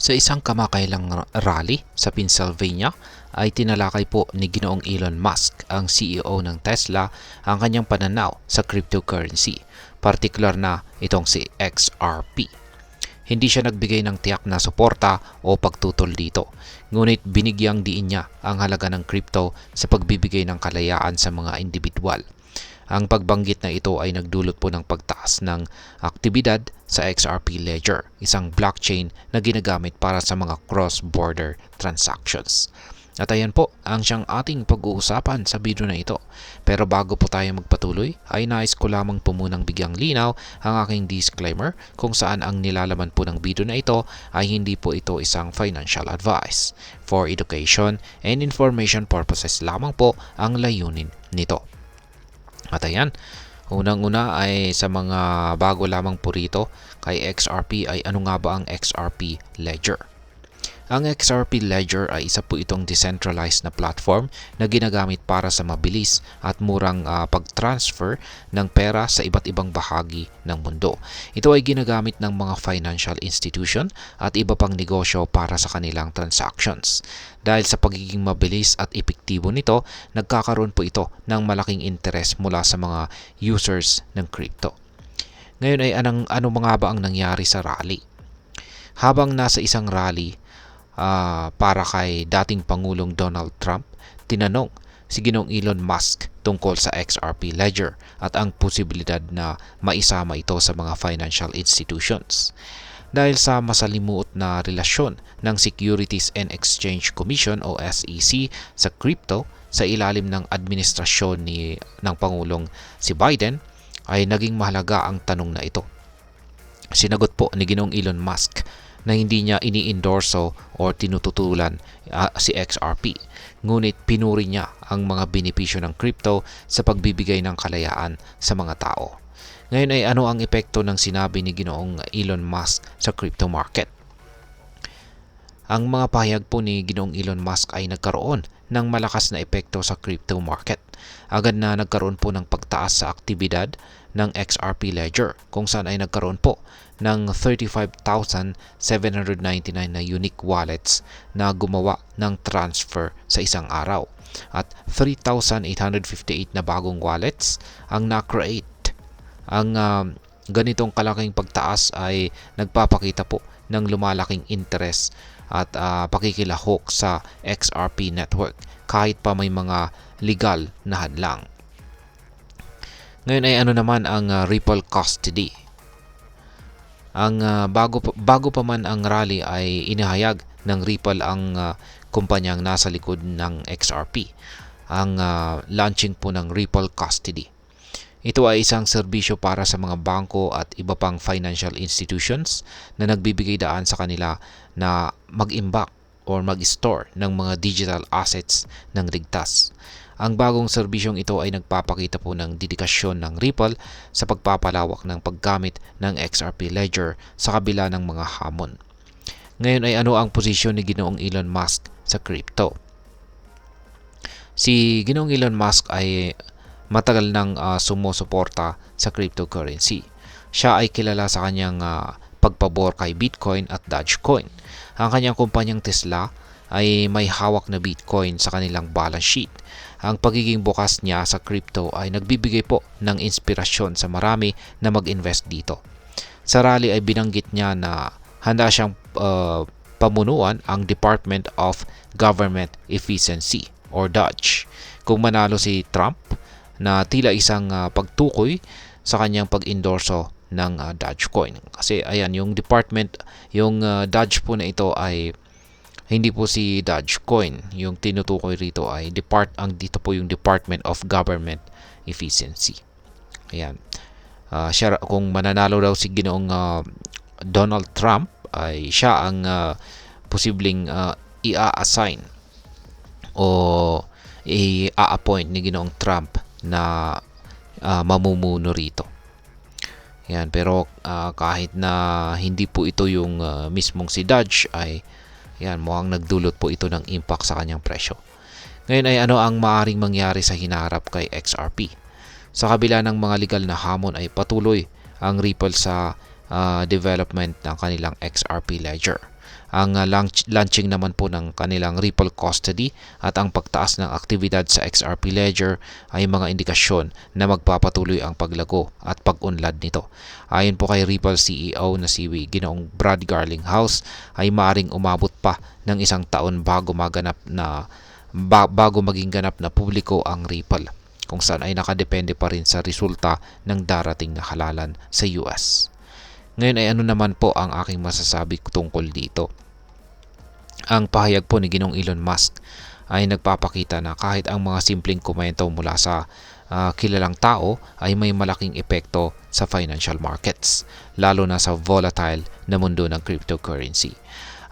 Sa isang kamakailang rally sa Pennsylvania ay tinalakay po ni Ginoong Elon Musk, ang CEO ng Tesla, ang kanyang pananaw sa cryptocurrency, partikular na itong si XRP. Hindi siya nagbigay ng tiyak na suporta o pagtutol dito, ngunit binigyang diin niya ang halaga ng crypto sa pagbibigay ng kalayaan sa mga individual. Ang pagbanggit na ito ay nagdulot po ng pagtaas ng aktibidad sa XRP Ledger, isang blockchain na ginagamit para sa mga cross-border transactions. At ayan po ang siyang ating pag-uusapan sa video na ito. Pero bago po tayo magpatuloy, ay nais ko lamang po munang bigyang linaw ang aking disclaimer kung saan ang nilalaman po ng video na ito ay hindi po ito isang financial advice. For education and information purposes lamang po ang layunin nito. At ayan, unang-una ay sa mga bago lamang po rito kay XRP ay ano nga ba ang XRP Ledger? Ang XRP Ledger ay isa po itong decentralized na platform na ginagamit para sa mabilis at murang pag-transfer ng pera sa iba't ibang bahagi ng mundo. Ito ay ginagamit ng mga financial institution at iba pang negosyo para sa kanilang transactions. Dahil sa pagiging mabilis at epektibo nito, nagkakaroon po ito ng malaking interest mula sa mga users ng crypto. Ngayon ay ano mga ba ang nangyari sa rally? Habang nasa isang rally, para kay dating Pangulong Donald Trump, tinanong si Ginoong Elon Musk tungkol sa XRP Ledger at ang posibilidad na maisama ito sa mga financial institutions. Dahil sa masalimuot na relasyon ng Securities and Exchange Commission o SEC sa crypto sa ilalim ng administrasyon ng Pangulong si Biden, ay naging mahalaga ang tanong na ito. Sinagot po ni Ginoong Elon Musk na hindi niya ini-endorso o tinututulan si XRP, ngunit pinuri niya ang mga benepisyo ng crypto sa pagbibigay ng kalayaan sa mga tao. Ngayon ay ano ang epekto ng sinabi ni Ginoong Elon Musk sa crypto market? Ang mga pahayag po ni Ginoong Elon Musk ay nagkaroon ng malakas na epekto sa crypto market. Agad na nagkaroon po ng pagtaas sa aktibidad ng XRP Ledger kung saan ay nagkaroon po ng 35,799 na unique wallets na gumawa ng transfer sa isang araw at 3,858 na bagong wallets ang na-create. Ang ganitong kalaking pagtaas ay nagpapakita po ng lumalaking interest at pakikilahok sa XRP network kahit pa may mga legal na hadlang. Ngayon ay ano naman ang Ripple custody? Ang bago pa man ang rally ay inihayag ng Ripple ang kumpanyang nasa likod ng XRP, ang launching po ng Ripple custody. Ito ay isang serbisyo para sa mga bangko at iba pang financial institutions na nagbibigay daan sa kanila na mag-imbak or mag-store ng mga digital assets ng ligtas. Ang bagong serbisyong ito ay nagpapakita po ng dedikasyon ng Ripple sa pagpapalawak ng paggamit ng XRP Ledger sa kabila ng mga hamon. Ngayon ay ano ang posisyon ni Ginoong Elon Musk sa crypto? Si Ginoong Elon Musk ay matagal nang sumusuporta sa cryptocurrency. Siya ay kilala sa kanyang pagpabor kay Bitcoin at Dogecoin. Ang kanyang kumpanyang Tesla ay may hawak na Bitcoin sa kanilang balance sheet. Ang pagiging bukas niya sa crypto ay nagbibigay po ng inspirasyon sa marami na mag-invest dito. Sa rally ay binanggit niya na handa siyang pamunuan ang Department of Government Efficiency or DOGE kung manalo si Trump, na tila isang pagtukoy sa kanyang pag-endorso ng Dogecoin. Kasi ayan, yung Doge po na ito ay hindi po si Dogecoin. Yung tinutukoy rito ay dito po yung Department of Government Efficiency. Ayan. Kung mananalo daw si Ginoong Donald Trump, ay siya ang posibleng i-assign o i-appoint ni Ginoong Trump na mamumuno rito. Yan, pero kahit na hindi po ito yung mismong si Doge, ay yan, mukhang nagdulot po ito ng impact sa kanyang presyo. Ngayon ay ano ang maaring mangyari sa hinaharap kay XRP? Sa kabila ng mga legal na hamon ay patuloy ang Ripple sa development ng kanilang XRP Ledger. Ang launching naman po ng kanilang Ripple Custody at ang pagtaas ng aktibidad sa XRP Ledger ay mga indikasyon na magpapatuloy ang paglago at pag-unlad nito. Ayon po kay Ripple CEO na si Ginoong Brad Garlinghouse ay maaring umabot pa ng 1 taon bago maging ganap na publiko ang Ripple, kung saan ay nakadepende pa rin sa resulta ng darating na halalan sa US. Ngayon ay ano naman po ang aking masasabi tungkol dito. Ang pahayag po ni Ginoong Elon Musk ay nagpapakita na kahit ang mga simpleng komento mula sa kilalang tao ay may malaking epekto sa financial markets, lalo na sa volatile na mundo ng cryptocurrency.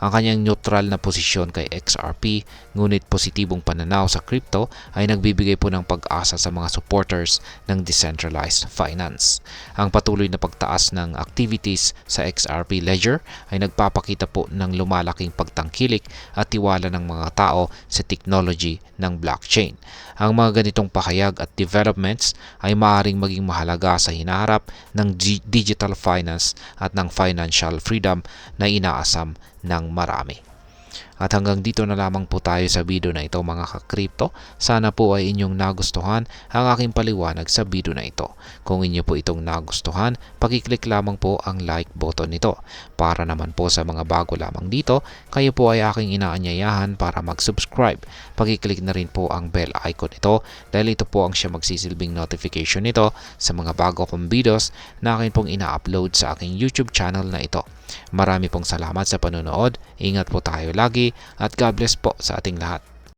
Ang kanyang neutral na posisyon kay XRP ngunit positibong pananaw sa crypto ay nagbibigay po ng pag-asa sa mga supporters ng decentralized finance. Ang patuloy na pagtaas ng activities sa XRP Ledger ay nagpapakita po ng lumalaking pagtangkilik at tiwala ng mga tao sa technology ng blockchain. Ang mga ganitong pahayag at developments ay maaaring maging mahalaga sa hinaharap ng digital finance at ng financial freedom na inaasam ng marami. At hanggang dito na lamang po tayo sa video na ito mga ka-crypto. Sana po ay inyong nagustuhan ang aking paliwanag sa video na ito. Kung inyo po itong nagustuhan, pakiclick lamang po ang like button nito. Para naman po sa mga bago lamang dito, kayo po ay aking inaanyayahan para mag-subscribe. Pakiclick na rin po ang bell icon nito dahil ito po ang siya magsisilbing notification nito sa mga bago kong videos na akin pong ina-upload sa aking YouTube channel na ito. Marami pong salamat sa panonood. Ingat po tayo lagi at God bless po sa ating lahat.